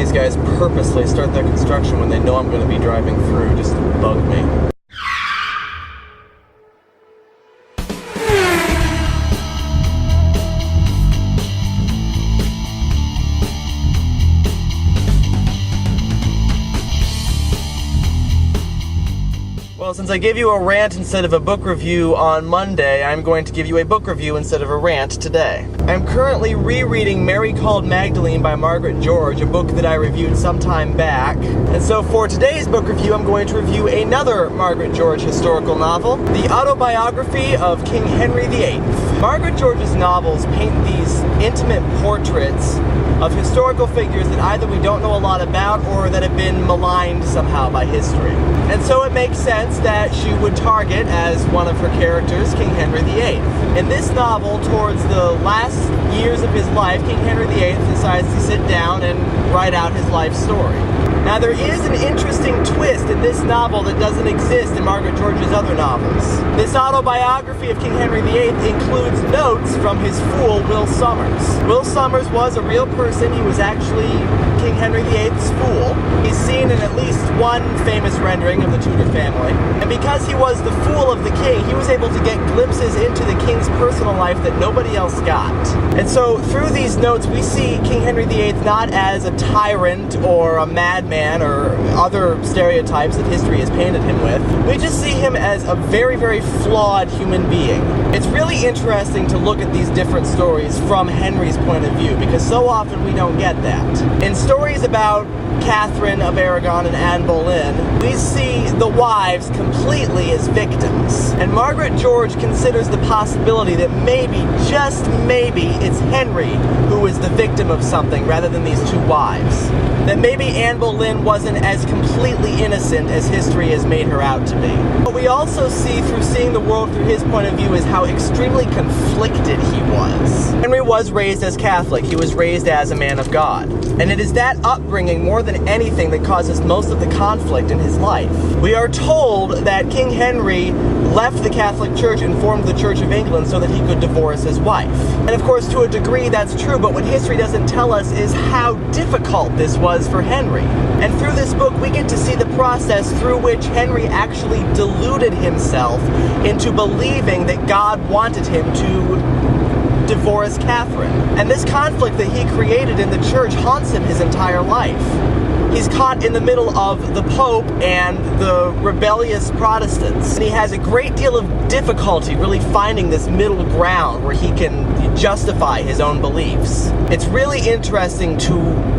these guys purposely start their construction when they know I'm going to be driving through just to bug me. Well, since I gave you a rant instead of a book review on Monday, I'm going to give you a book review instead of a rant today. I'm currently rereading Mary Called Magdalene by Margaret George, a book that I reviewed some time back. And so for today's book review, I'm going to review another Margaret George historical novel, The Autobiography of King Henry VIII. Margaret George's novels paint these intimate portraits of historical figures that either we don't know a lot about or that have been maligned somehow by history. And so it makes sense that she would target as one of her characters King Henry VIII. In this novel, towards the last years of his life, King Henry VIII decides to sit down and write out his life story. Now there is an interesting twist in this novel that doesn't exist in Margaret George's other novels. This autobiography of King Henry VIII includes notes from his fool, Will Sommers. Will Sommers was a real person. He was actually King Henry VIII's fool. He's seen in at least one famous rendering of the Tudor family. And because he was the fool of the king, he was able to get glimpses into the king's personal life that nobody else got. And so through these notes, we see King Henry VIII not as a tyrant or a madman or other stereotypes that history has painted him with. We just see him as a very, very flawed human being. It's really interesting to look at these different stories from Henry's point of view, because so often we don't get that. In stories about Catherine of Aragon and Anne Boleyn, we see the wives completely as victims. And Margaret George considers the possibility that maybe, just maybe, it's Henry who is the victim of something rather than these two wives. That maybe Anne Boleyn wasn't as completely innocent as history has made her out to be. What we also see through seeing the world through his point of view is how extremely conflicted he was. Henry was raised as Catholic. He was raised as a man of God. And it is that upbringing more than anything that causes most of the conflict in his life. We are told that King Henry left the Catholic Church and formed the Church of England so that he could divorce his wife. And of course, to a degree, that's true, but what history doesn't tell us is how difficult this was for Henry. And through this book, we get to see the process through which Henry actually deluded himself into believing that God wanted him to divorce Catherine. And this conflict that he created in the church haunts him his entire life. He's caught in the middle of the Pope and the rebellious Protestants. And he has a great deal of difficulty really finding this middle ground where he can justify his own beliefs. It's really interesting to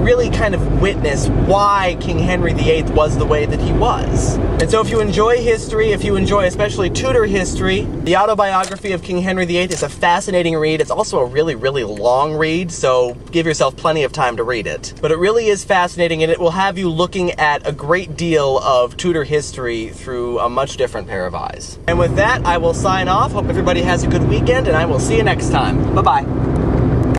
really kind of witness why King Henry VIII was the way that he was. And so if you enjoy history, if you enjoy especially Tudor history, The Autobiography of King Henry VIII is a fascinating read. It's also a really, really long read, so give yourself plenty of time to read it. But it really is fascinating, and it will have you looking at a great deal of Tudor history through a much different pair of eyes. And with that, I will sign off. Hope everybody has a good weekend, and I will see you next time. Bye-bye.